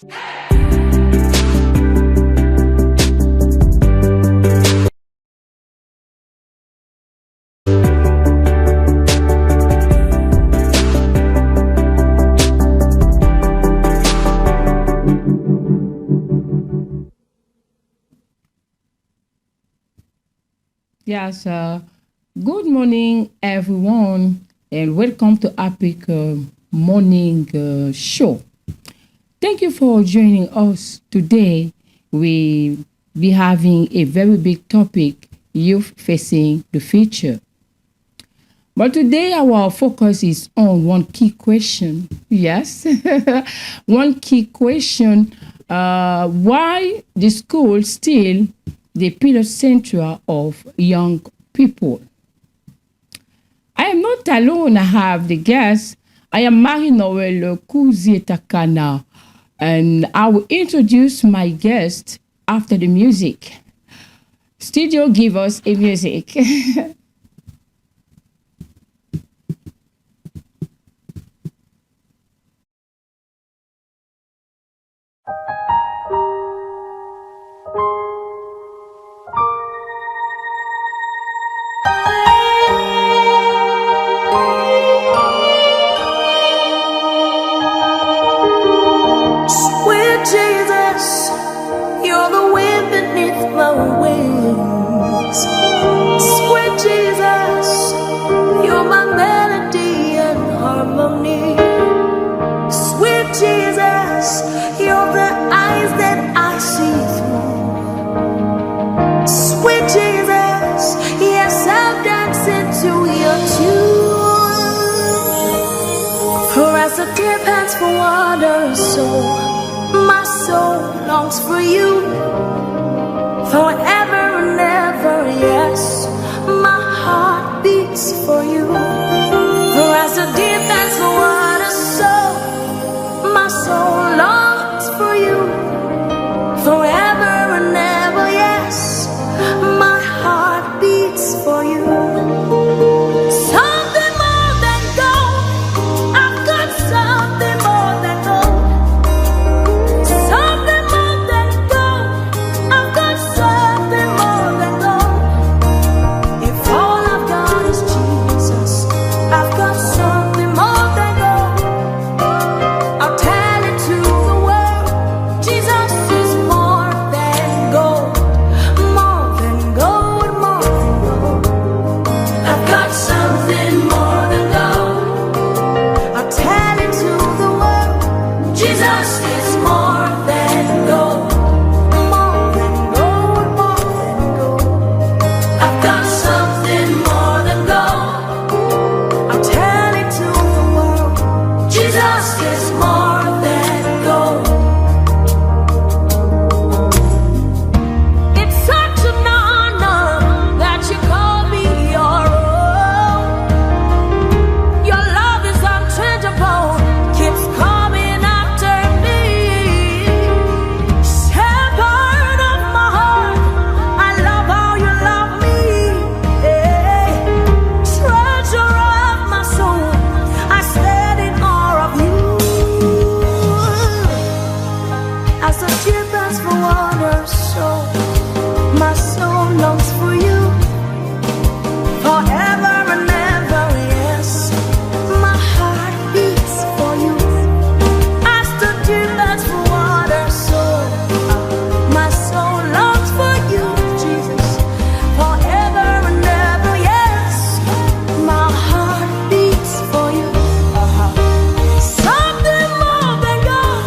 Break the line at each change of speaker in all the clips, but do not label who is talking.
Yes, good morning, everyone, and welcome to Apic'S Morning Show. Thank you for joining us today. We be having a very big topic: youth facing the future. But today, our focus is on one key question. Yes, one key question: why the school still the pillar central of young people? I am not alone. I have the guest. I am Marie Noel Kuzitakana, and I will introduce my guest after the music. Studio, give us a music.
Sweet Jesus, you're the wind beneath my wings. Sweet Jesus, you're my melody and harmony. Sweet Jesus, you're the eyes that I see through. Sweet Jesus, yes, I'll dance into your tune. For as the deer pants for water, so my soul longs for you. Forever and ever, yes, my heart beats for you. For as the deer pants for water, so my soul longs for you. Forever and ever, yes, my heart beats for you. Something more than gold, I've got something more than gold. Something more than gold, I've got something more than gold. If all I've got is Jesus, I've got something more than gold. I'll tell it to the world, Jesus is more than gold. More than gold, more than gold. I've got something more than gold. I'll tell it to the world, Jesus is more than gold. More than gold, more than gold. I've got something more than gold. I'll tell it to the world, Jesus is more than gold. It's such an honor that you call me your own. Your love is unchangeable, keeps coming after me. Shepherd of my heart, I love how you love me. Hey. Treasure of my soul, I stand in awe of you. As the deer pants for water, so my soul longs for you. Forever and ever, yes, my heart beats for you. As the deer pants for water, so my soul longs for you, Jesus. Forever and ever, yes, my heart beats for you. Something more than gold,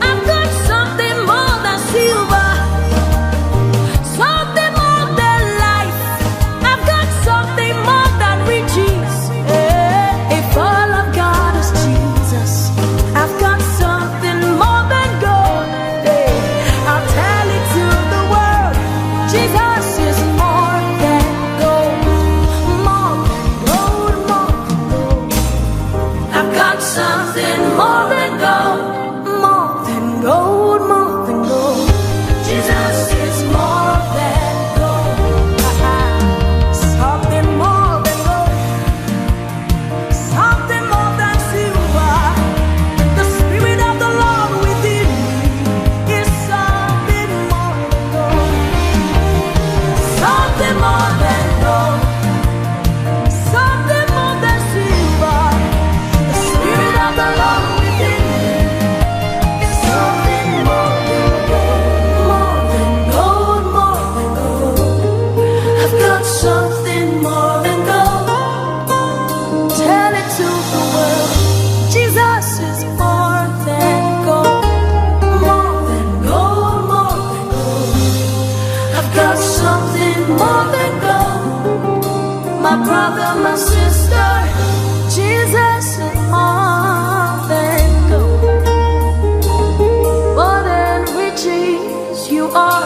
I've got something more than silver. Something more than life, I've got something more than riches. If all I've got is Jesus, I've got something more than gold. I'll tell it to the world, Jesus is more than gold. More than gold, more than gold. I've got something more than gold. More than gold, more than gold. Jesus is more than gold. Something more than gold. Something more than silver. The Spirit of the Lord within me. brother, my sister, Jesus is more than gold, more than riches. You are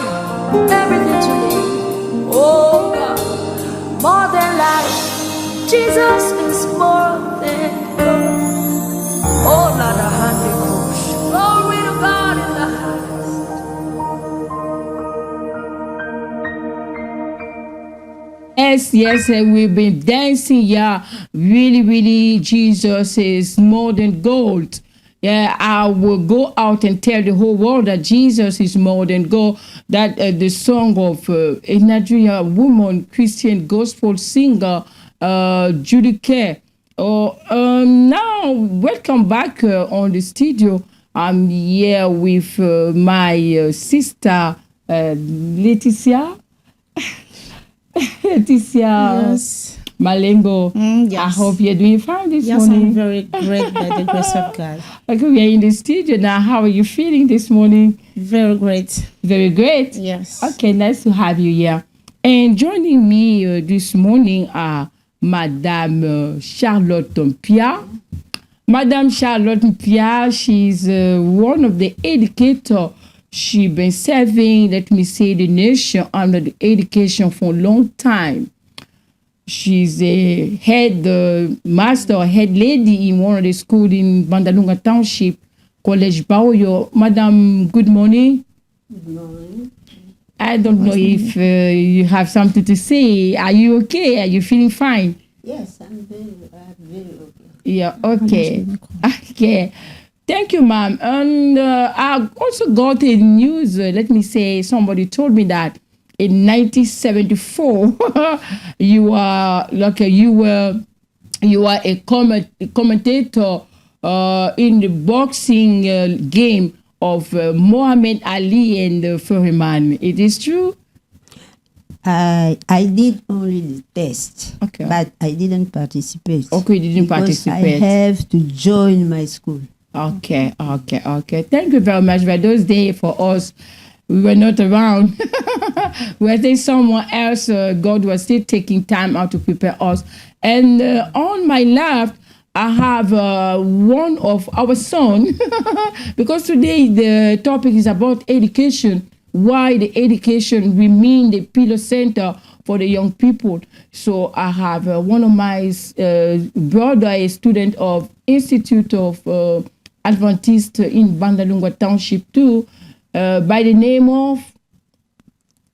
everything to me. Oh God, more than life. Jesus is more than gold. Oh, Lord, a hundred push. Glory to God in the highest.
Yes, we've been dancing. Yeah, really, Jesus is more than gold. Yeah, I will go out and tell the whole world that Jesus is more than gold. That the song of a Nigerian woman, Christian gospel singer, Judy Kerr. Now, welcome back on the studio. I'm here with my sister, Leticia. Leticia
Yes.
Malengo.
Yes.
I hope you're doing fine this
Yes,
morning.
I'm very great by the grace of God.
Okay, we are in the studio now. How are you feeling this morning?
Very great.
Very great.
Yes.
Okay, nice to have you here. And joining me this morning are Madame Charlotte Pia. Madame Charlotte Pia, she's one of the educators. She's been serving, let me say, the nation under the education for a long time. She's a head master, head lady in one of the schools in Bandalunga Township, College Baoyo. Madam, good morning.
Good morning.
I don't know if you have something to say. Are you okay? Are you feeling fine?
Yes, I'm very okay.
Yeah, okay. Okay. Thank you, ma'am. And I also got a news. Let me say, somebody told me that in 1974, you are a commentator in the boxing game of Muhammad Ali and Foreman. It is true?
I did only the test,
Okay.
but I didn't participate.
Okay, you didn't
because
participate.
I have to join my school.
Okay. Thank you very much. But those days for us, we were not around. We were there someone else. God was still taking time out to prepare us. And on my left, I have one of our son, because today the topic is about education. Why the education remain the pillar center for the young people. So I have one of my brother, a student of Institute of Adventist in Bandalunga Township too, by the name of?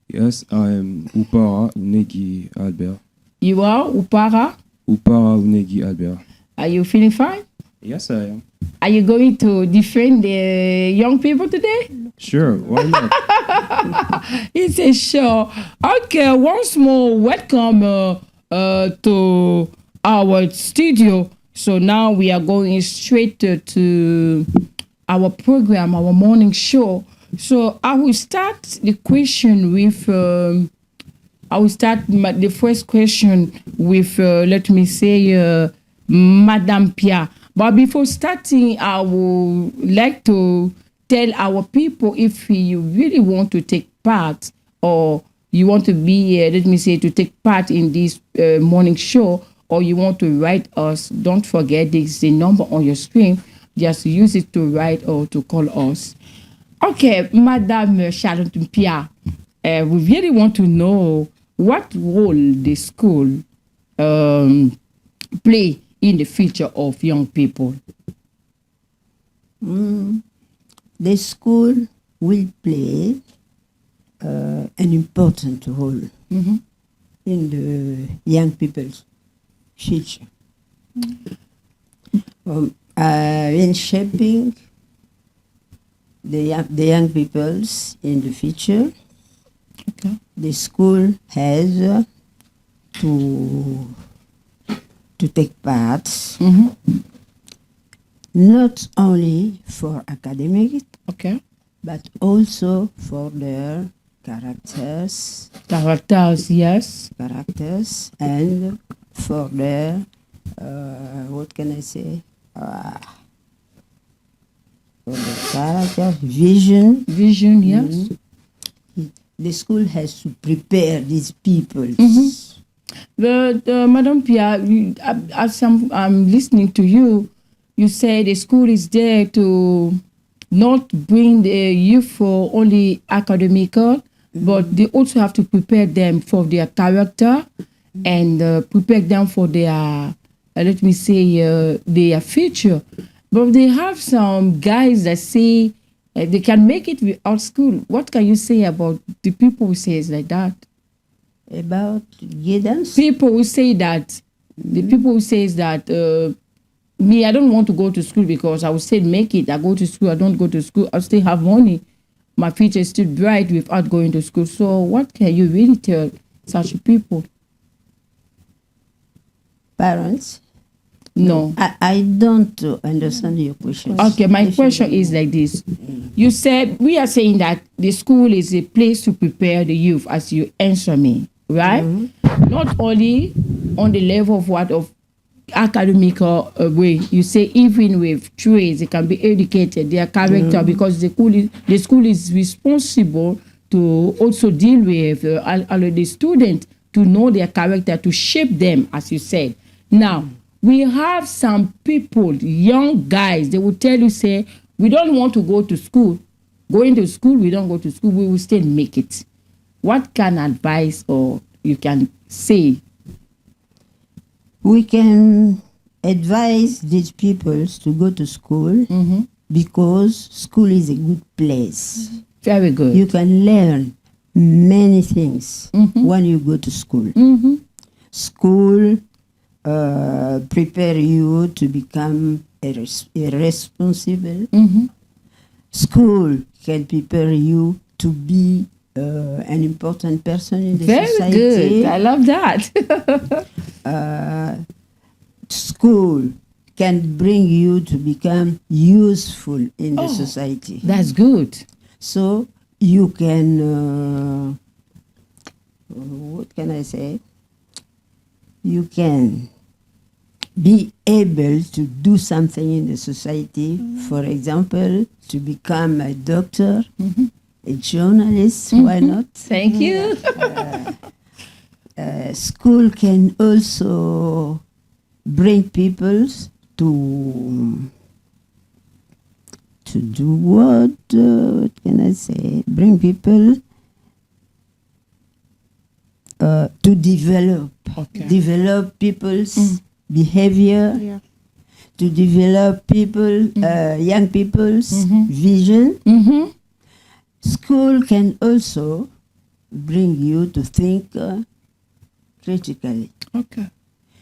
Yes, I am Upara Unegi Albert.
You are Upara?
Upara Unegi Albert.
Are you feeling fine?
Yes, I am.
Are you going to defend the young people today?
Sure, why not?
It's a show. Okay, once more, welcome to our studio. So now we are going straight to our program, our morning show. So I will start the question with, the first question with, let me say, Madame Pia. But before starting, I would like to tell our people, if you really want to take part, or you want to be, let me say, to take part in this morning show, or you want to write us, don't forget this is the number on your screen. Just use it to write or to call us. Okay, Madame Charlotte Pia, we really want to know what role the school play in the future of young people.
The school will play an important role in the young people's future. In shaping the young peoples in the future,
Okay.
the school has to take part, not only for academic,
Okay.
but also for their characters,
Yes.
and for their, what can I say? For the character, vision.
Vision, yes.
The school has to prepare these people
But Madam Pia, as I'm listening to you, you say the school is there to not bring the youth for only academical, but they also have to prepare them for their character and prepare them for their, let me say, their future. But they have some guys that say they can make it without school. What can you say about the people who say it's like that?
About guidance?
People who say that, the people who says that, me, I don't want to go to school because I will still make it. I go to school, I don't go to school, I still have money. My future is still bright without going to school. So what can you really tell such people?
Parents?
No.
I don't understand your question.
Okay, my question is like this. You said, we are saying that the school is a place to prepare the youth, as you answer me, right? Not only on the level of what of academical way. You say even with trades, they can be educated, their character, because the school is responsible to also deal with all of the students, to know their character, to shape them, as you said. Now, we have some people, young guys, they will tell you, say, we don't want to go to school. Going to school, we don't go to school, we will still make it. What kind of advice or you can say?
We can advise these people to go to school because school is a good place.
Very good.
You can learn many things when you go to school. School prepare you to become a responsible. School can prepare you to be an important person in the
Very
society.
good. I love that.
School can bring you to become useful in the society.
That's good.
So you can, what can I say? You can be able to do something in the society. For example, to become a doctor, a journalist, why not?
Thank you.
School can also bring people to do what can I say? Bring people to develop people's behavior, to develop young people's vision. School can also bring you to think critically.
Okay.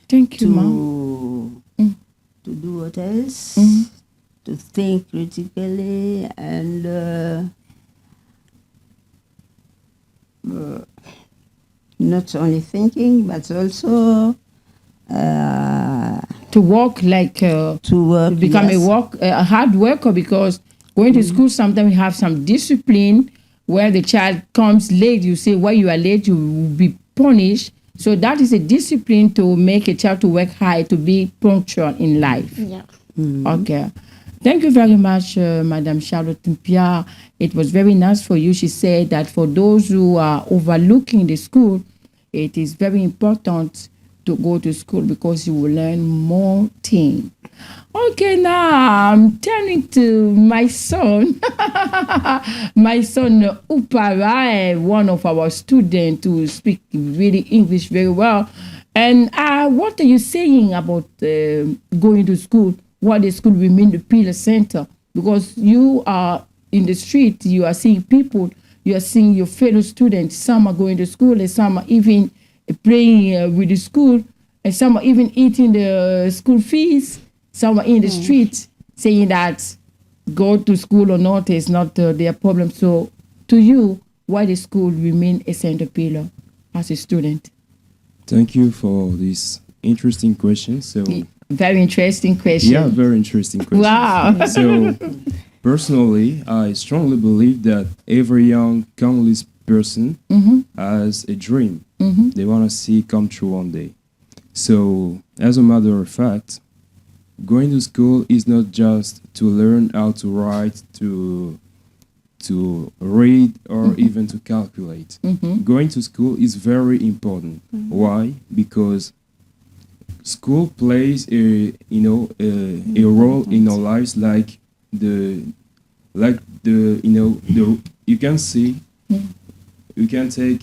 Thank you, Mom.
To do what else? To think critically and not only thinking, but also
To work like
to work.
become
yes.
a hard worker, because going to school sometimes we have some discipline where the child comes late. You say why you are late, you will be punished. So that is a discipline to make a child to work hard, to be punctual in life.
Yeah.
Okay. Thank you very much, Madam Charlotte Pia. It was very nice for you. She said that for those who are overlooking the school, it is very important to go to school because you will learn more things. Okay, now I'm turning to my son. My son Upara, one of our students who speak really English very well. And what are you saying about going to school? What the school will mean the Pillar Center? Because you are in the street, you are seeing people, you are seeing your fellow students. Some are going to school and some are even playing with the school, and some are even eating the school fees. Some are in the street saying that go to school or not is not their problem. So to you, why the school remain a center pillar as a student?
Thank you for this interesting question. So,
Very interesting question.
yeah, very interesting question.
Wow.
So, personally, I strongly believe that every young Congolese person has a dream they want to see come true one day. So, as a matter of fact, going to school is not just to learn how to write, to to read or even to calculate. Going to school is very important. Why? Because school plays a role in our lives, you can see, you can take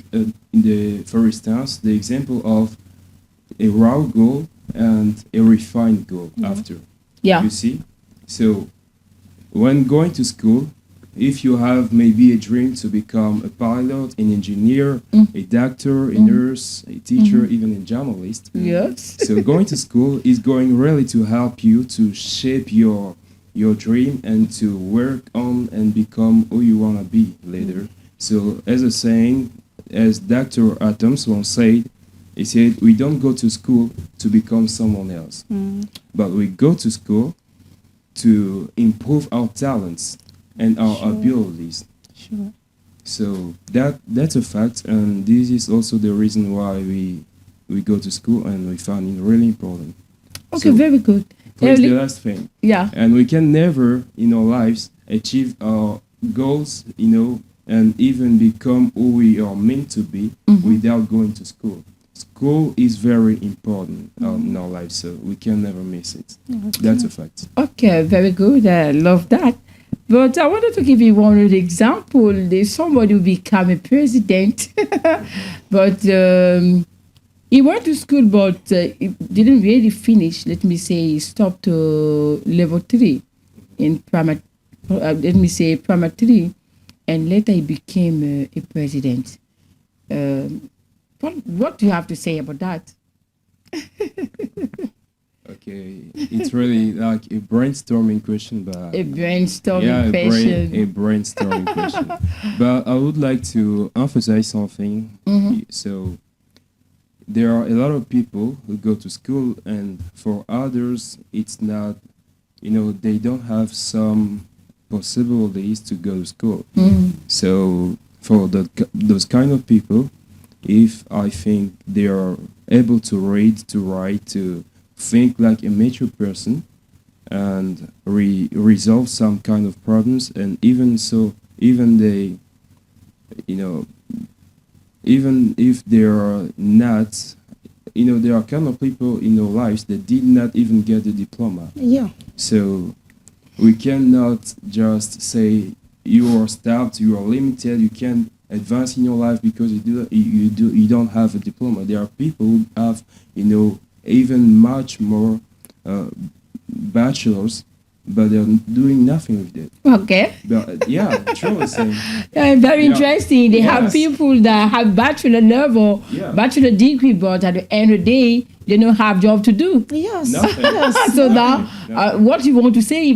for instance the example of a raw gold and a refined gold after.
Yeah.
You see? So when going to school, if you have maybe a dream to become a pilot, an engineer, a doctor, a nurse, a teacher, even a journalist.
Yes.
So going to school is going really to help you to shape your dream and to work on and become who you want to be later. So as a saying, as Dr. Adams once said, he said, we don't go to school to become someone else, but we go to school to improve our talents and our abilities.
Sure.
So that's a fact, and this is also the reason why we go to school, and we find it really important.
Okay,
So,
very good.
Please, the
Early-
last thing.
yeah.
And we can never in our lives achieve our goals, and even become who we are meant to be without going to school. School is very important in our lives, so we can never miss it. That's a fact.
Okay, very good. I love that. But I wanted to give you one example. There's somebody who became a president, but he went to school, but he didn't really finish. Let me say he stopped to level 3 in primary. Let me say primary 3, and later he became a president. What do you have to say about that?
Okay, it's really like a brainstorming question, but
A brainstorming
yeah,
question.
a brainstorming question. But I would like to emphasize something. So there are a lot of people who go to school, and for others, it's not. They don't have some possibilities to go to school. So for those kind of people, if I think they are able to read, to write, to think like a mature person, and resolve some kind of problems, and even they, even if they are not, there are kind of people in our lives that did not even get a diploma.
Yeah.
So we cannot just say you are stopped, you are limited, you can't advance in your life because you don't have a diploma. There are people who have even much more bachelors, but they're doing nothing with it.
Okay.
But yeah, truly saying.
Yeah, very
Yeah.
interesting. They have
Yes.
people that have bachelor level,
Yeah.
bachelor degree, but at the end of the day, they don't have job to do.
Yes.
Nothing.
Yes.
So now,
Nothing.
what you want to say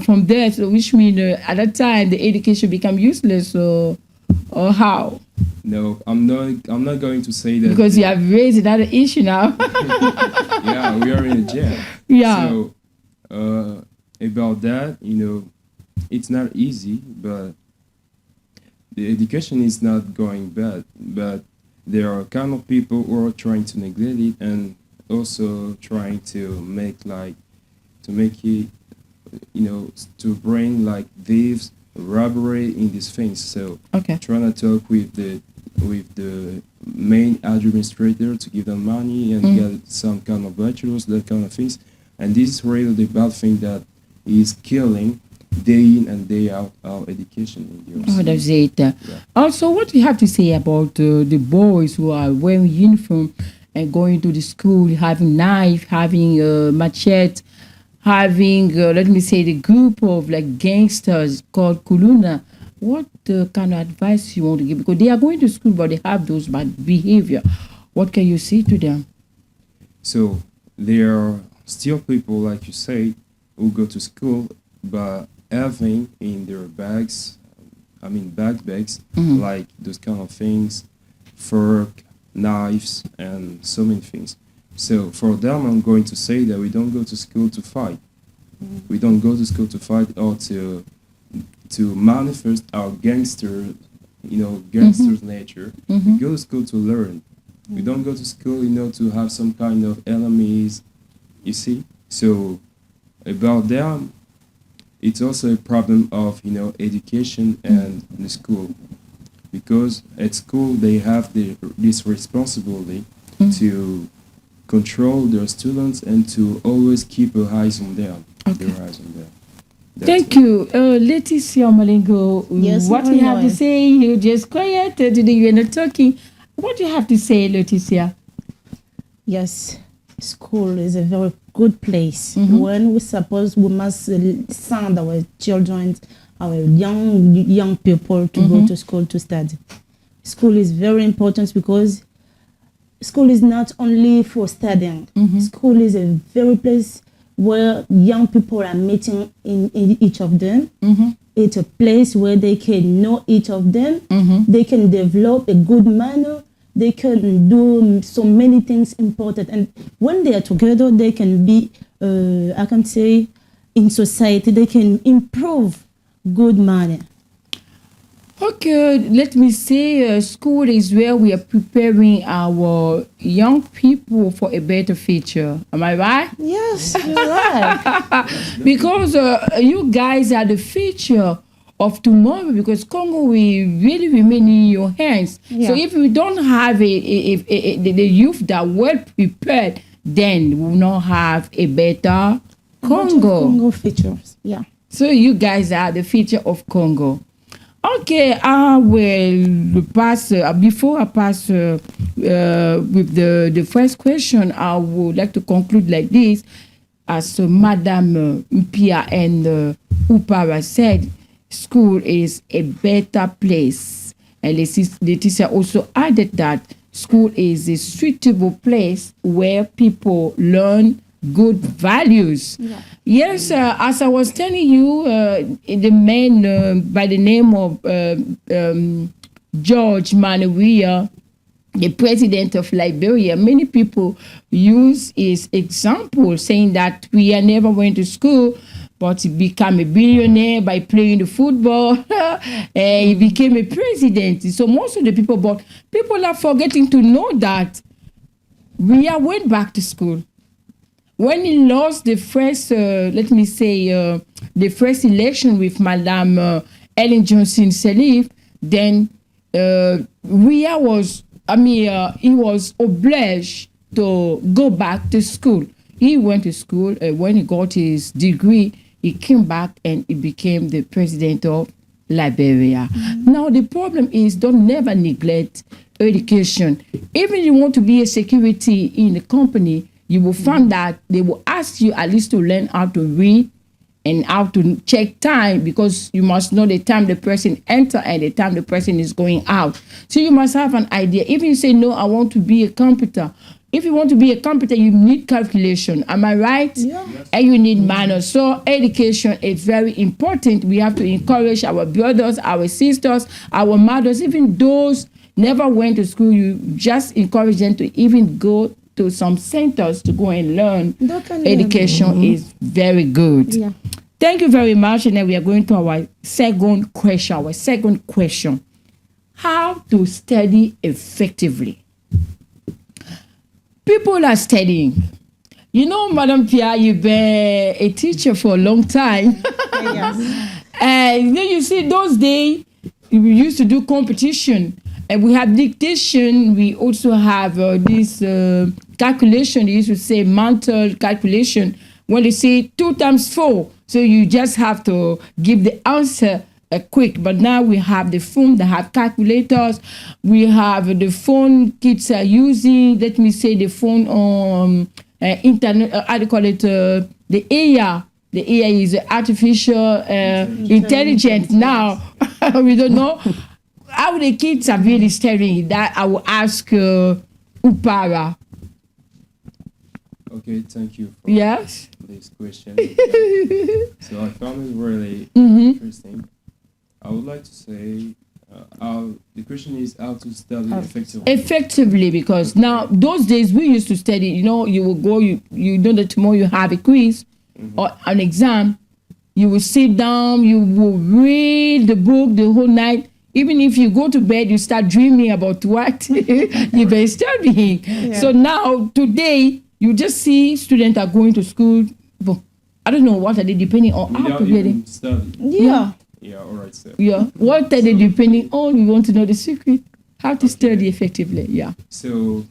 from there, so which means at that time the education become useless, or how?
No, I'm not going to say that.
Because you have raised another issue now.
Yeah, we are in a jail.
Yeah.
So about that, it's not easy, but the education is not going bad. But there are kind of people who are trying to neglect it, and also trying to make it, to bring like thieves, robbery in these things. So
Okay.
trying to talk with the main administrator to give them money and get some kind of bachelors, that kind of things. And this is really the bad thing that is killing day in and day out our education in
Oh,
Europe.
that's it. Also, what do you have to say about the boys who are wearing uniform and going to the school, having knife, having machete, having, let me say, the group of like gangsters called Kuluna? What kind of advice you want to give? Because they are going to school, but they have those bad behavior. What can you say to them?
So there are still people, like you say, who go to school but having in their bags, backpacks, like those kind of things, fork, knives, and so many things. So for them, I'm going to say that we don't go to school to fight. We don't go to school to fight or to manifest our gangster's nature. We go to school to learn. We don't go to school, to have some kind of enemies, you see? So about them, it's also a problem of education and the school, because at school they have this responsibility to control their students and to always keep their eyes on them.
Okay.
Their eyes on them. That's
Thank
it.
you. Leticia Malingo,
Yes,
what you have to
Manuel.
say? You just quiet. Today you're not talking. What do you have to say, Leticia?
Yes, school is a very good place.
Mhm.
When we suppose we must send our children, our young people to go to school to study. School is very important because school is not only for studying. School is a very place where young people are meeting in each of them. It's a place where they can know each of them. They can develop a good manner. They can do so many things important. And when they are together, they can be, I can say, in society, they can improve good manner.
Okay, let me say school is where we are preparing our young people for a better future. Am I right?
Yes, you're right.
Because you guys are the future of tomorrow, because Congo will really remain in your hands.
Yeah.
So if we don't have the youth that well prepared, then we will not have a better Congo.
Congo features. Yeah.
So you guys are the future of Congo. Okay, I will pass, before I pass with the first question, I would like to conclude like this. As Madame Mpia and Upara said, school is a better place. And Leticia also added that school is a suitable place where people learn good values.
Yeah.
Yes, as I was telling you, the man by the name of George Manawiya, the president of Liberia, many people use his example, saying that we never went to school, but he became a billionaire by playing the football. He became a president. So most of the people, but people are forgetting to know that we went back to school. When he lost the first, the first election with Madame Ellen Johnson Sirleaf, then he was obliged to go back to school. He went to school. When he got his degree, he came back and he became the president of Liberia. Now the problem is, don't never neglect education. Even if you want to be a security in a company, you will find that they will ask you at least to learn how to read and how to check time, because you must know the time the person enter and the time the person is going out. So you must have an idea. If you say, no, I want to be a computer. If you want to be a computer, you need calculation. Am I right?
Yeah.
And you need manners. So education is very important. We have to encourage our brothers, our sisters, our mothers, even those never went to school. You just encourage them to even go to some centers to go and learn. Education is very good.
Yeah.
Thank you very much. And then we are going to our second question. How to study effectively? People are studying. You know, Madam Pia, you've been a teacher for a long time.
Yes.
And you see, those days, we used to do competition. And we have dictation. We also have this calculation. They used to say mental calculation. When they say 2 times 4, so you just have to give the answer quick. But now we have the phone that have calculators. We have the phone kids are using. Let me say the phone on internet. How do you call it? The AI. The AI is artificial intelligence now. We don't know how the kids are really studying. That I will ask Upara.
Okay, thank you for
Yes.
this question. So I found it really interesting. I would like to say, the question is how to study effectively.
Effectively, because now those days we used to study. You know, you will go. You know that tomorrow you have a quiz or an exam. You will sit down. You will read the book the whole night. Even if you go to bed, you start dreaming about what you've been studying.
Yeah.
So now, today, you just see students are going to school. I don't know, what are they depending on?
without
Apple, really?
even studying.
Yeah.
Yeah, all right, so.
Yeah. What are they depending on? We want to know the secret. How to study effectively. Yeah.
So,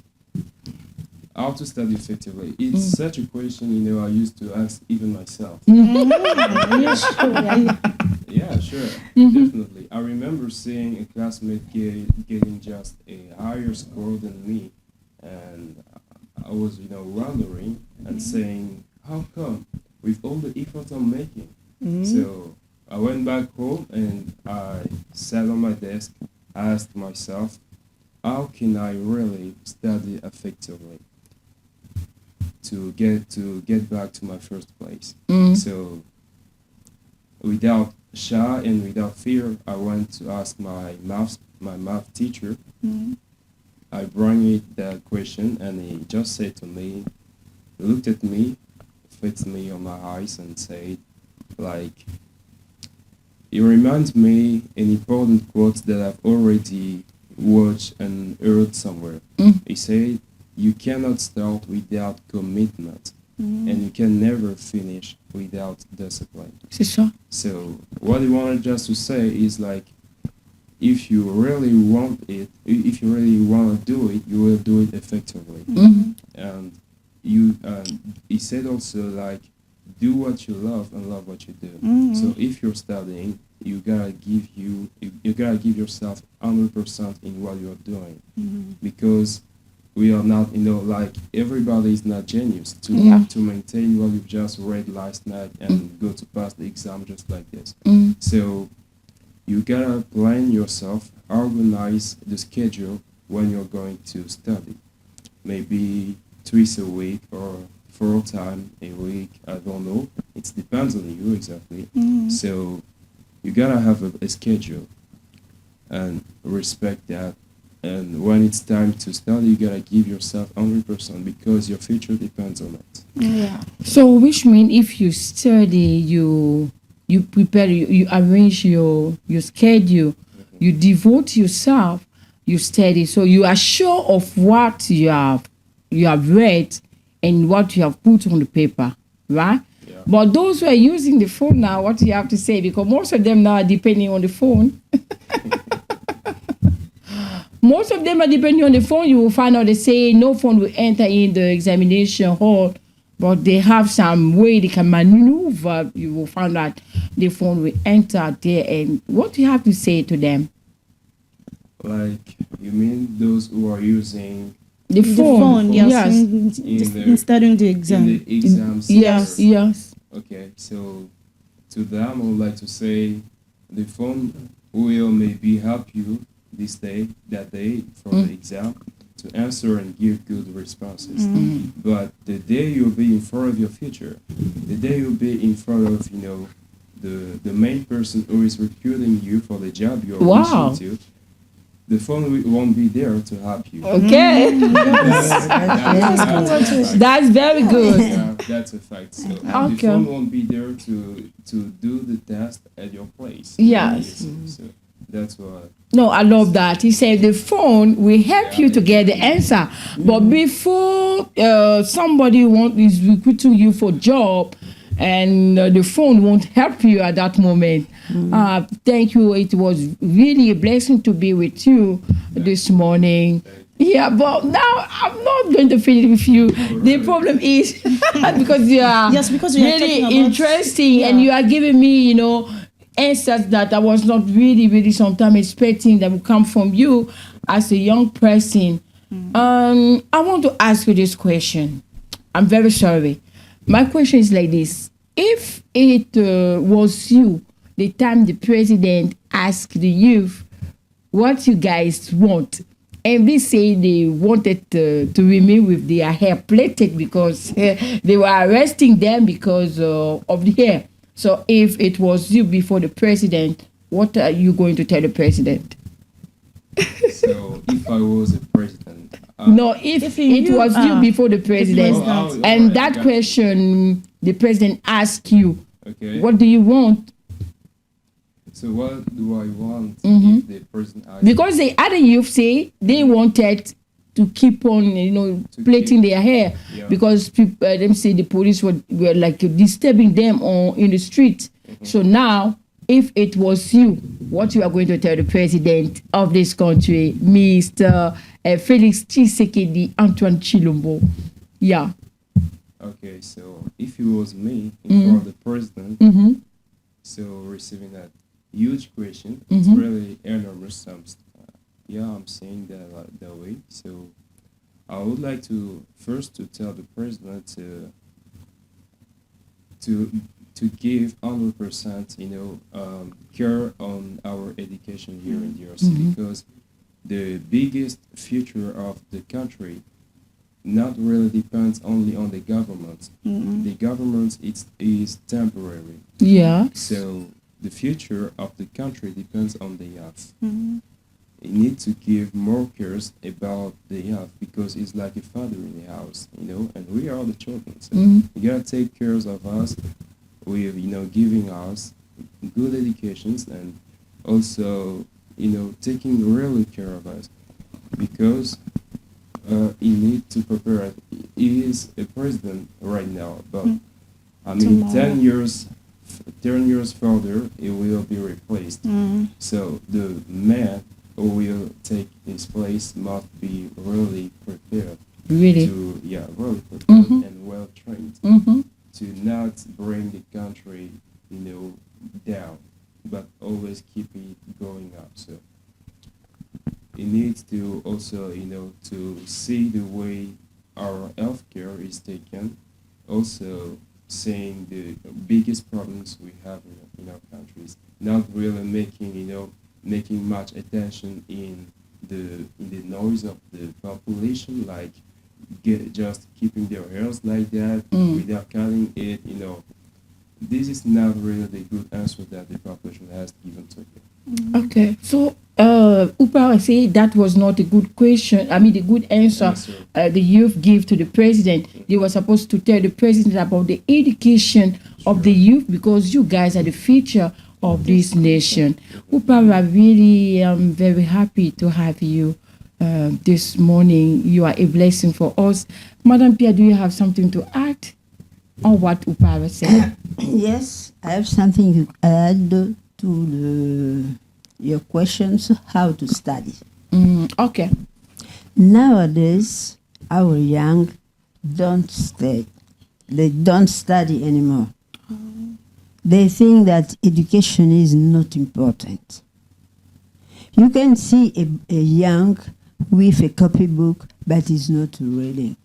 how to study effectively? It's such a question, I used to ask even myself.
Yeah, sure. Yeah.
Yeah, sure, definitely. I remember seeing a classmate getting just a higher score than me, and I was, wondering and saying, how come? With all the effort I'm making. So I went back home and I sat on my desk, asked myself, how can I really study effectively to get back to my first place? So without shy and without fear, I went to ask my math teacher. I brought it that question, and he just said to me, looked at me, fixed me on my eyes, and said, like, it reminds me an important quote that I've already watched and heard somewhere. He said, you cannot start without commitment, and you can never finish without discipline.
C'est ça.
So what he wanted just to say is like, if you really want it, if you really want to do it, you will do it effectively. And he said also, like, do what you love and love what you do. So if you're studying, you gotta give yourself 100% in what you're doing, because we are not, like, everybody is not genius to maintain what you've just read last night and go to pass the exam just like this. So you gotta plan yourself, organize the schedule when you're going to study. Maybe twice a week or 4 times a week, I don't know. It depends on you exactly. So you gotta have a schedule and respect that. And when it's time to study, you gotta give yourself 100% because your future depends on it.
Yeah.
So, which means if you study, you prepare, you arrange your schedule, you devote yourself, you study. So you are sure of what you have read and what you have put on the paper, right?
Yeah.
But those who are using the phone now, what do you have to say? Because most of them now are depending on the phone. Most of them are depending on the phone. You will find out they say no phone will enter in the examination hall, but they have some way they can maneuver. You will find out the phone will enter there. And what do you have to say to them?
Like, you mean those who are using
The phone,
yes.
yes.
In studying the exam.
in the exams?
Yes, yes.
Okay, so to them, I would like to say the phone will maybe help you that day for the exam to answer and give good responses. But the day you'll be in front of your future, the day you'll be in front of, the main person who is recruiting you for the job you're
Wow.
wishing to, the phone won't be there to help you.
Okay. That's very good.
Yeah, that's a fact. So the
Okay.
phone won't be there to do the test at your place.
Yes.
So that's what.
No, I love that. He said the phone will help you to get the answer. But before somebody is recruiting you for job, and the phone won't help you at that moment. Thank you. It was really a blessing to be with you this morning. Yeah, but now I'm not going to finish with you. The problem is because you are
because we are talking
really
about-
interesting and you are giving me, answers that I was not really sometimes expecting that would come from you as a young person. I want to ask you this question. I'm very sorry. My question is like this. If it was you, the time the president asked the youth what you guys want, and they say they wanted to remain with their hair plaited because they were arresting them because of the hair. So if it was you before the president, what are you going to tell the president?
So if I was a president,
No, if it
you
was you
are
before the president,
president.
and
Alright, I
that
got you.
question, the president asked you,
Okay.
what do you want?
So what do I want if the person asks?
Because the other youth say they wanted to keep on, plaiting their hair,
Yeah.
because them say the police were like disturbing them in the street. So now, if it was you, what you are going to tell the president of this country, Mr. Felix Tshisekedi Antoine Chilombo? Yeah.
Okay, so if it was me in front of the president,
Mm-hmm.
so receiving that huge question, it's really enormous. I'm saying that way. So I would like to first to tell the president to give 100%, care on our education here in DRC, because the biggest future of the country not really depends only on the government. The government is temporary.
Yeah.
So the future of the country depends on the youth. You need to give more cares about the youth, because it's like a father in the house, and we are the children. So you gotta take care of us with, giving us good educations, and also, taking really care of us, because he need to prepare. He is a president right now, but I mean,
Tomorrow.
10 years further, he will be replaced. So the man who will take his place must be really prepared.
Really.
Really prepared and well trained
Mm-hmm.
to not bring the country, down, but always keep it going up. So it needs to also, to see the way our healthcare is taken, also seeing the biggest problems we have in our countries, not really making much attention in the noise of the population, like just keeping their hairs like that without cutting it. This is not really the good answer that the population has given to you.
Okay. So, Upa say that was not a good question. I mean, the good answer
Yes, sir.
the youth give to the president. They were supposed to tell the president about the education of the youth, because you guys are the future of this nation. Upa, we are really very happy to have you this morning. You are a blessing for us. Madam Pierre, do you have something to add on what Upa said?
Yes, I have something to add to your questions, how to study.
Okay.
Nowadays, our young don't study. They don't study anymore. They think that education is not important. You can see a young with a copybook, but he's not reading.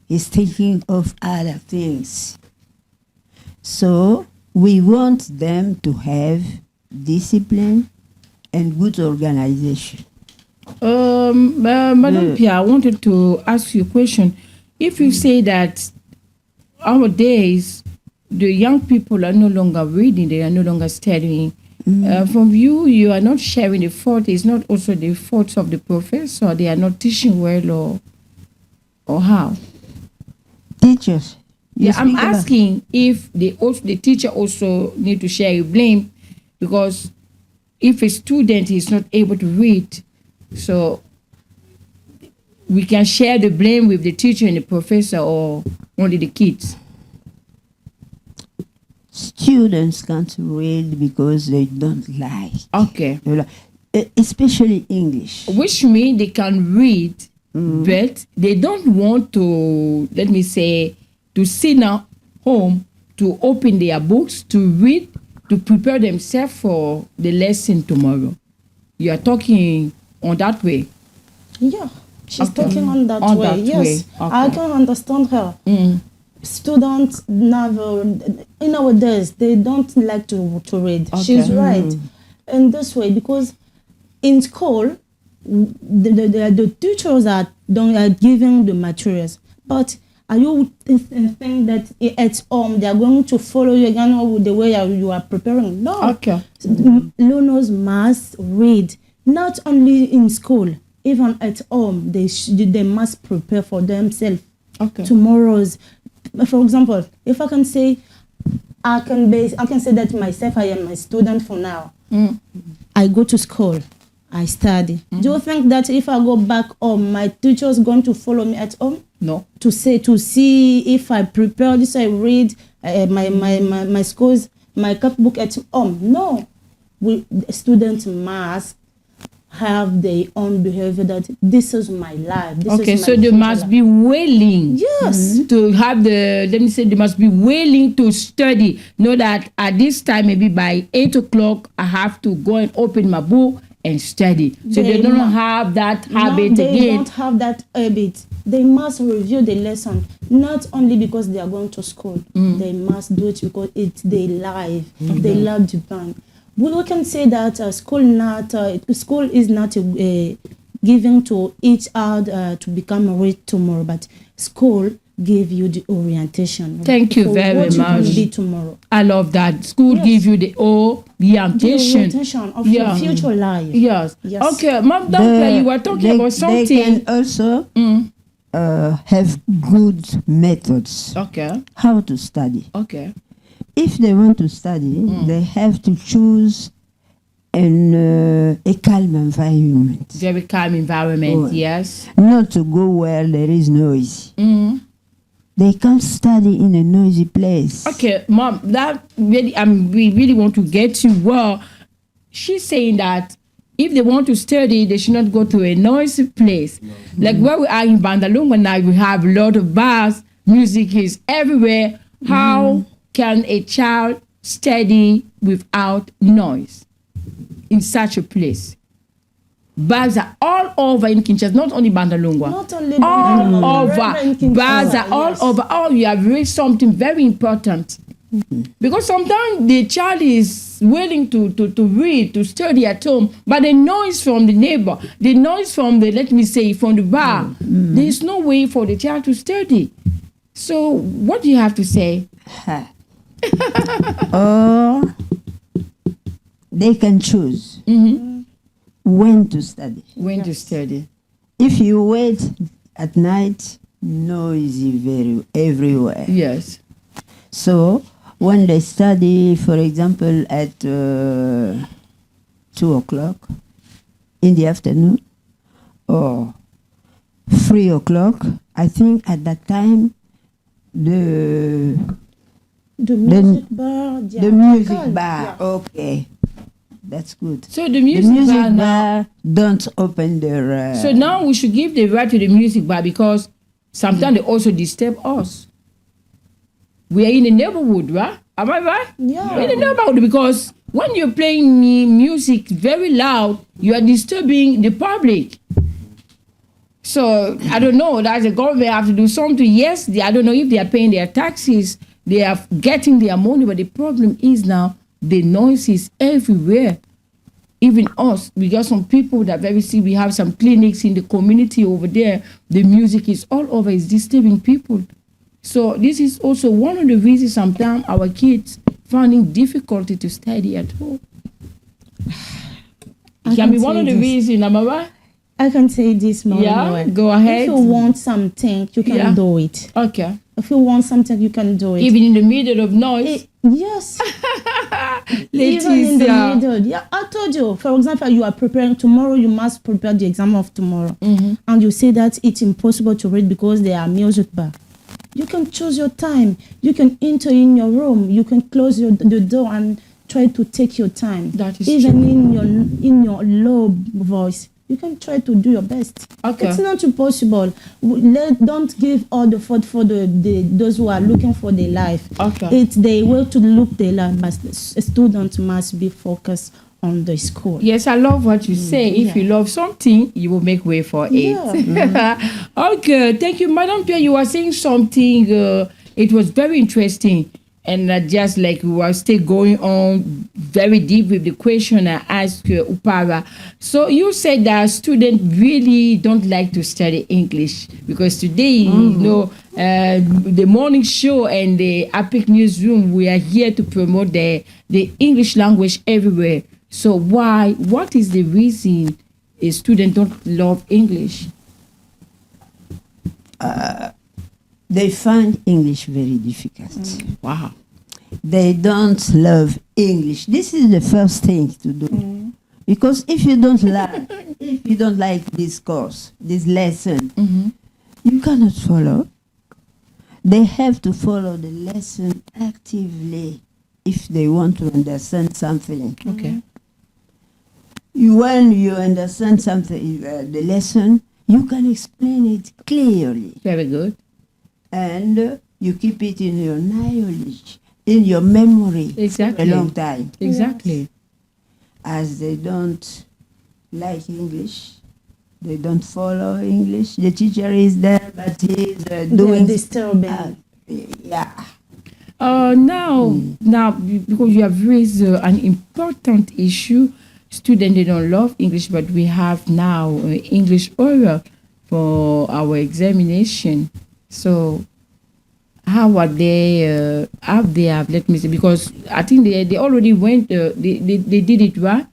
He's thinking of other things. So we want them to have discipline and good organization.
Madam Pierre, I wanted to ask you a question. If you say that nowadays the young people are no longer reading, they are no longer studying, from you are not sharing the fault. It's not also the fault of the professor. They are not teaching well, or how?
Teachers. you
Yeah, I'm
speak about-
asking if the teacher also need to share a blame, because if a student is not able to read, so we can share the blame with the teacher and the professor, or only the kids.
Students can't read because they don't like.
Okay.
They like- especially English.
Which means they can read, but they don't want to, let me say, to sit down home, to open their books, to read, to prepare themselves for the lesson tomorrow. You are talking on that way.
Yeah, she's
Okay.
talking on that
On
way.
that
Yes,
way.
I
Okay.
can understand her.
Mm.
Students never, in nowadays, they don't like to read.
Okay.
She's right in this way, because in school, the teachers are giving the materials, but are you think that at home they are going to follow you again with the way you are preparing? No.
Okay.
Learners must read, not only in school, even at home. They must prepare for themselves.
Okay.
Tomorrow's, for example, if I can say, I can say that myself, I am a student for now.
Mm.
I go to school. I study. Do you think that if I go back home, my teacher is going to follow me at home?
No.
To see if I prepare this, I read my scores, my cookbook at home. No. Students must have their own behavior that this is my life. This
Okay,
is my
so they
future
must
life.
be willing.
Yes.
To have let me say, they must be willing to study. Know that at this time, maybe by 8 o'clock, I have to go and open my book and study. So they don't have that habit
they
again.
don't have that habit. They must review the lesson, not only because they are going to school. They must do it because it's their life. They love Japan. We can say that school is not giving to each other to become rich tomorrow, but school give you the orientation.
Thank you
for
very
what
much.
You will be tomorrow.
I love that. School
Yes.
give you the
The
orientation.
orientation of your future life.
Yes.
Yes.
Okay, Mom, you were talking about something.
They can also have good methods
Okay.
how to study.
Okay.
If they want to study, they have to choose a calm environment,
Very calm environment.
Oh.
Yes.
not to go where there is noise. They can't study in a noisy place.
Okay, Mom, that really, we really want to get you. Well, she's saying that if they want to study, they should not go to a noisy place. Like where we are in Bandalunga now, we have a lot of bars, music is everywhere. How can a child study without noise in such a place? Bars are all over in Kinshasa, not only Bandalungwa.
Not only
all
Bandalungwa,
over.
even in Kinshasa,
Bars are all
yes.
over. Oh, you have raised something very important. Because sometimes the child is willing to read, to study at home, but the noise from the neighbor, the noise from from the bar, there is no way for the child to study. So what do you have to say?
Or they can choose when to study.
When to study.
If you wait at night, noisy everywhere.
Yes.
So when they study, for example, at 2 o'clock in the afternoon or 3 o'clock, I think at that time the
music bar.
the music bar. Okay, that's good.
So the music, bar now.
bar don't open their.
So now we should give the right to the music bar because sometimes they also disturb us. We are in the neighborhood, right? Am I right?
Yeah.
We're in the neighborhood because when you're playing music very loud, you are disturbing the public. So I don't know. That's the government have to do something. Yes, I don't know if they are paying their taxes, they are getting their money, but the problem is now the noise is everywhere. Even us, we got some people that very sick. We have some clinics in the community over there. The music is all over. It's disturbing people. So this is also one of the reasons sometimes our kids finding difficulty to study at home.
I
Can be
can
one of
say
the
this.
reasons, am I right?
I can say this more.
Yeah, go ahead.
If you want something, you can
Yeah.
do it.
Okay.
If you want something, you can do it.
Even in the middle of noise.
Yes. Even in the middle. Yeah, I told you. For example, you are preparing tomorrow. You must prepare the exam of tomorrow, and you say that it's impossible to read because there are music bar. You can choose your time. You can enter in your room. You can close the door and try to take your time.
That is
even
true.
in your low voice. You can try to do your best.
Okay.
It's not impossible. Don't give all the fault for those who are looking for their life.
Okay.
It's the way to look their life, but a student must be focused on the school.
Yes, I love what you say. If you love something, you will make way for it.
Yeah.
Okay, thank you. Madam Pierre, you were saying something, it was very interesting. And just like we were still going on very deep with the question I asked Upara. So you said that students really don't like to study English because today, the morning show and the Apic'S Newsroom, we are here to promote the English language everywhere. So what is the reason a student don't love English?
They find English very difficult.
Wow.
They don't love English. This is the first thing to do. Because if you don't like this course, this lesson, you cannot follow. They have to follow the lesson actively if they want to understand something.
Okay.
When you understand something, the lesson, you can explain it clearly.
Very good.
And you keep it in your knowledge, in your memory
Exactly.
a long time.
Exactly.
As they don't like English, they don't follow English. The teacher is there, but he's doing
disturbing.
yeah.
Now, because you have raised an important issue, students they don't love English, but we have now English oral for our examination. So, how are they? How they have? Let me see, because I think they already went. They did it right.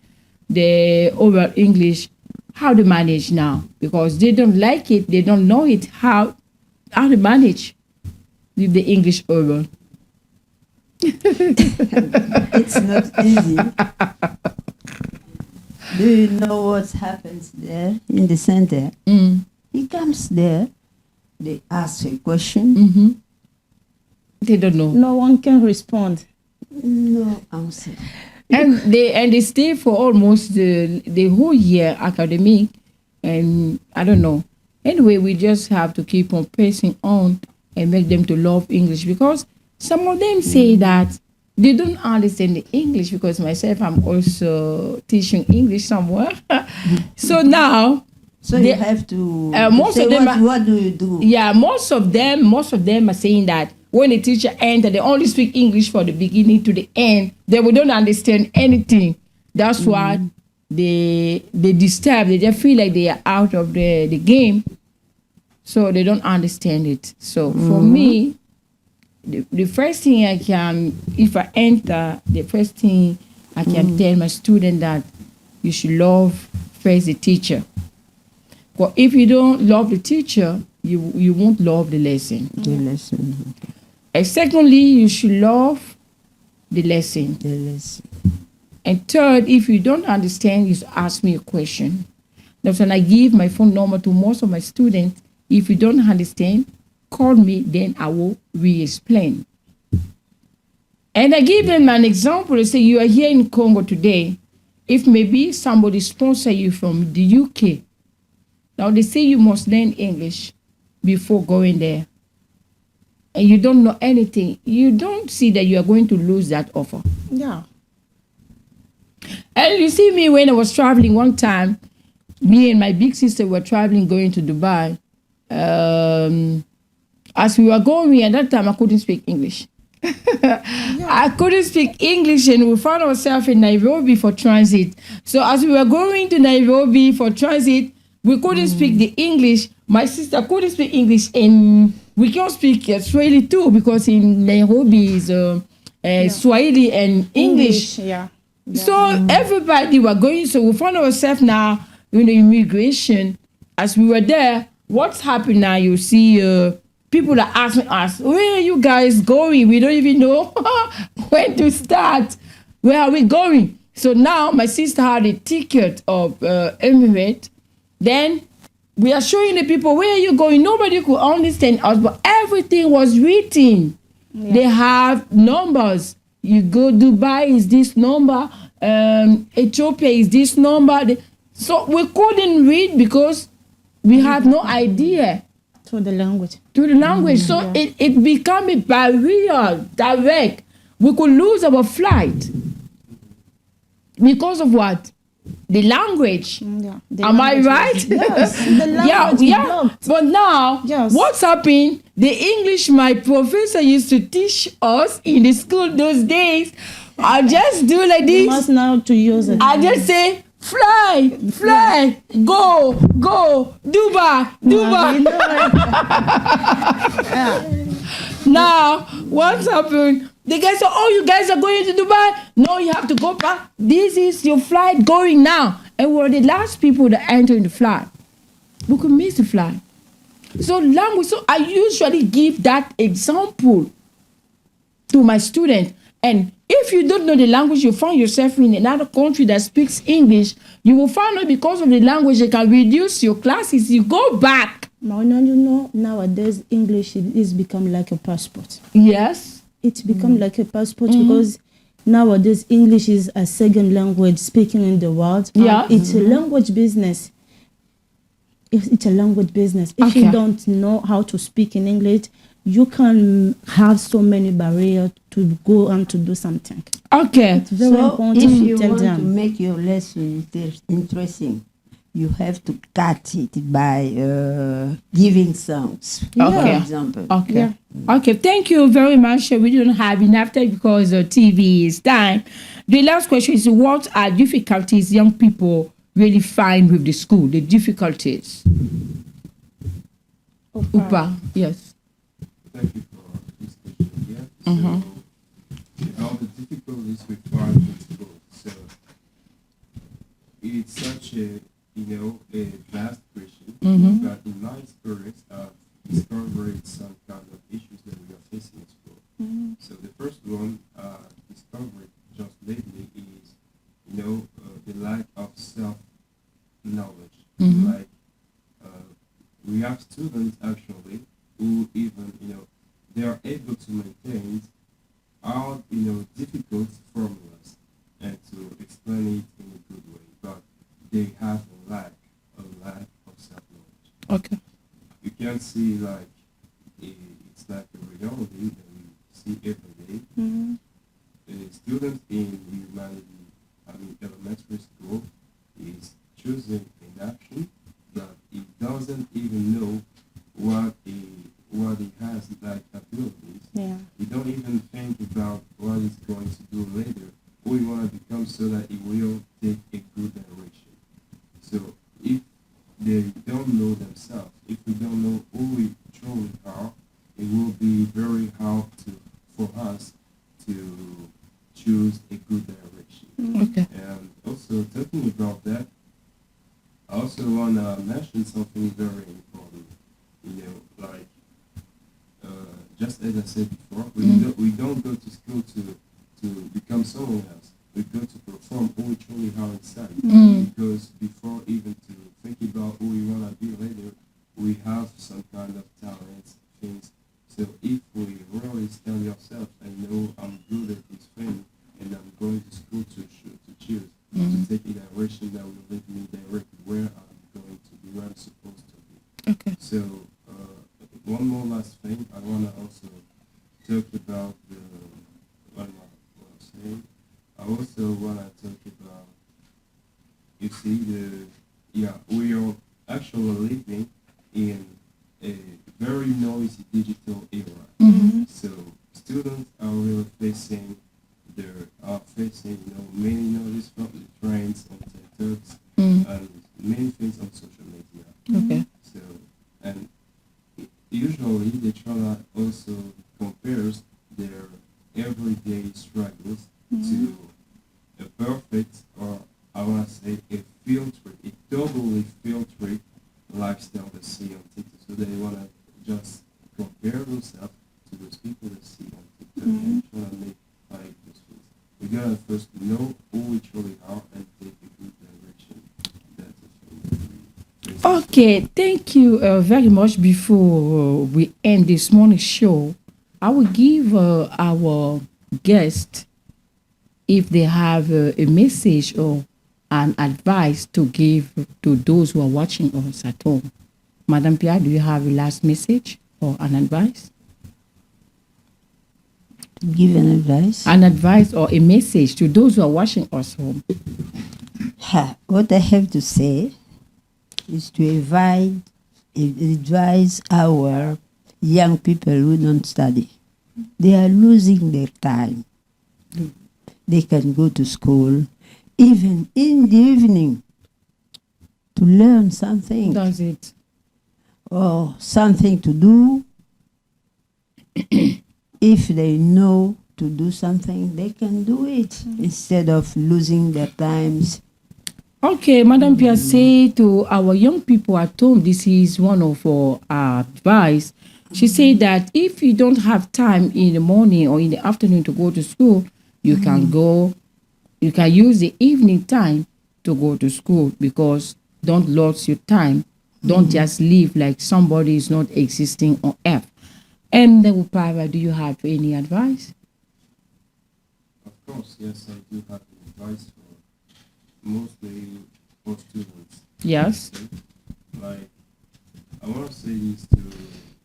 The oral English. How to manage now? Because they don't like it. They don't know it. How to manage with the English oral.
It's not easy. Do you know what happens there in the center? He comes there, they ask a question,
They don't know.
No one can respond.
no answer.
And they stay for almost the whole year academic, and I don't know. Anyway, we just have to keep on pressing on and make them to love English, because some of them say that they don't understand the English, because myself, I'm also teaching English somewhere. So now,
So you have to
most
say
of them
what do you do?
yeah, most of them are saying that when the teacher enters, they only speak English for the beginning to the end. They don't understand anything. That's why they disturb. They just feel like they are out of the game, so they don't understand it. So for me, the first thing I can, if I enter, the first thing I can tell my student that you should love first the teacher. But if you don't love the teacher, you won't love the lesson.
The lesson.
And secondly, you should love the lesson.
The lesson.
And third, if you don't understand, you ask me a question. That's when I give my phone number to most of my students. If you don't understand, call me, then I will re-explain. And I give them an example. I say, you are here in Congo today. If maybe somebody sponsor you from the UK, now they say you must learn English before going there, and you don't know anything, you don't see that you are going to lose that offer.
Yeah.
And you see me when I was traveling one time, me and my big sister were traveling going to Dubai. As we were going, at that time I couldn't speak English. I couldn't speak English, and we found ourselves in Nairobi for transit. So as we were going to Nairobi for transit, we couldn't speak the English. My sister couldn't speak English, and we can't speak Swahili too, because in Nairobi is Swahili and English.
Yeah.
So everybody were going. So we found ourselves now in the immigration. As we were there, what's happened now? You see, people are asking us, "Where are you guys going? We don't even know when to start. Where are we going?" So now my sister had a ticket of Emirates. Then we are showing the people, where are you going? Nobody could understand us, but everything was written. Yeah. They have numbers. You go Dubai is this number, Ethiopia is this number. So we couldn't read because we had no idea.
To the language.
So it became a barrier direct. We could lose our flight. Because of what? The language. Am I right?
Yes. The language is blocked.
But now,
Yes.
what's happened? The English my professor used to teach us in the school those days, I just do like
You
this.
must know to use it.
I just say, fly, go, Dubai.
You know it.
Now, what's happened? The guy said, "Oh, you guys are going to Dubai? No, you have to go back. This is your flight going now." And we're the last people that enter in the flight. We could miss the flight. So language. So I usually give that example to my students. And If you don't know the language, you find yourself in another country that speaks English, you will find out because of the language, they can reduce your classes. You go back.
Now, you know, nowadays English is become like a passport.
Yes.
It's become like a passport because nowadays English is a second language speaking in the world.
Yeah.
It's a language business. It's a language business. If
Okay.
you don't know how to speak in English, you can have so many barriers to go and to do something.
Okay.
It's very
So
important
if
to
you
tell
want to
them.
make your lesson interesting, you have to cut it by giving songs, for
Okay.
example.
Okay.
Yeah.
Okay. Thank you very much. We don't have enough time because TV is time. The last question is: what are difficulties young people really find with the school? The difficulties. Upa. Yes.
Thank you for this question. Yeah. So, all the difficulties we find in school. So, it's such a a vast question. But in my experience, I've discovered some kind of issues that we are facing in school. So the first one discovered just lately is the lack of self knowledge. Like we have students actually who even they are able to maintain all difficult formulas and to explain it in a good way, but they have a lack of self knowledge.
Okay.
You can see like it's like a reality that we see every day. Students in humanity, elementary school, is choosing an action, but he doesn't even know what he has like abilities.
Yeah.
He don't even think about what he's going to do later, who he want to become, so that he will take a good direction. So if they don't know themselves, if we don't know who we truly are, it will be very hard for us to choose a good direction.
Okay.
And also talking about that, I also want to mention something very important. Like just as I said before, we don't go to school to become someone else. We go to perform who we truly are inside. Because before even to think about who we want to be later, we have some kind of talents, things. So if we really stand ourselves and know I'm good at this thing, and I'm going to school to choose, to take a direction that will lead me directly where I'm going to be, where I'm supposed to be.
Okay.
So one more last thing, I want to also talk about what am I saying? I also want to talk about, you see, we are actually living in a very noisy digital era. So students are really facing many noise from the trends on TikToks and many things on social media.
Okay.
So, and usually they try to also compares their everyday struggles to a perfect, or I want to say a totally filtered lifestyle they see on TikTok. So they want to just compare themselves to those people they see on TikTok and try to make like those things. We gotta first know who we truly are and take a good direction. That's the thing.
Okay, thank you very much. Before we end this morning's show, I will give our guest, if they have a message or an advice to give to those who are watching us at home. Madam Pierre, do you have a last message or an advice?
Give an advice.
An advice or a message to those who are watching us home.
What I have to say is to advise our young people who don't study. They are losing their time. They can go to school, even in the evening, to learn something
Does it?
or something to do. If they know to do something, they can do it instead of losing their times.
Okay, Madam Pierre, say to our young people at home, this is one of our advice. She said that if you don't have time in the morning or in the afternoon to go to school, You can go, you can use the evening time to go to school, because don't lose your time. Don't just live like somebody is not existing on earth. And Upava, do you have any advice?
Of course, yes, I do have advice for mostly for students.
Yes.
Okay? Like, I want to say this to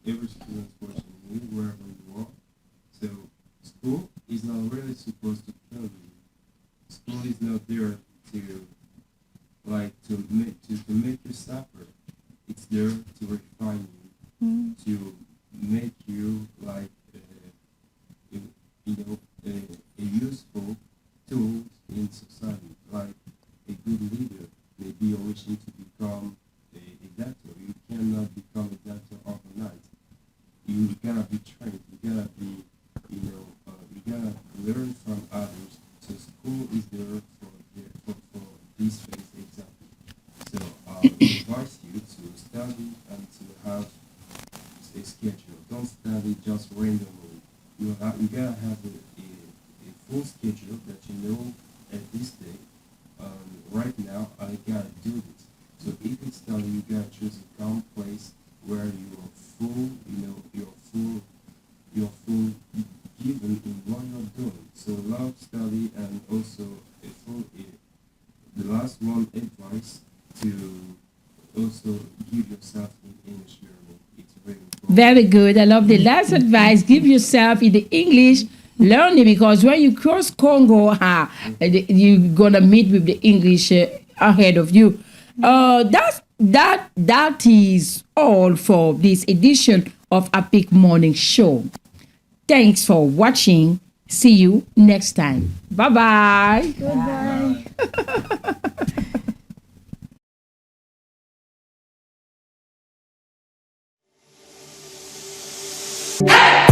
every student watching me, wherever you are. So, school is not really supposed to kill you. School is not there to, like, to make you suffer. It's there to refine you, to make you like a useful tool in society, like a good leader. Maybe you're wishing to become a doctor. You cannot become a doctor overnight. You gotta be trained. You gotta be, you gotta learn from others. So school is there for this phase exactly. So I advise you to study and to have a schedule. Don't study just randomly. You gotta have a full schedule that you know at this day. Right now I gotta do this. So if it's study, you gotta choose a calm place where you are full. You're full given in what you're doing. So love study and also a full. The last one advice to also give yourself in English learning. It's very important.
Very good. I love the last advice. Give yourself in the English learning, because when you cross Congo, you're gonna meet with the English ahead of you. That is all for this edition of Apic'S Morning Show. Thanks for watching. See you next time. Bye bye.
Hey!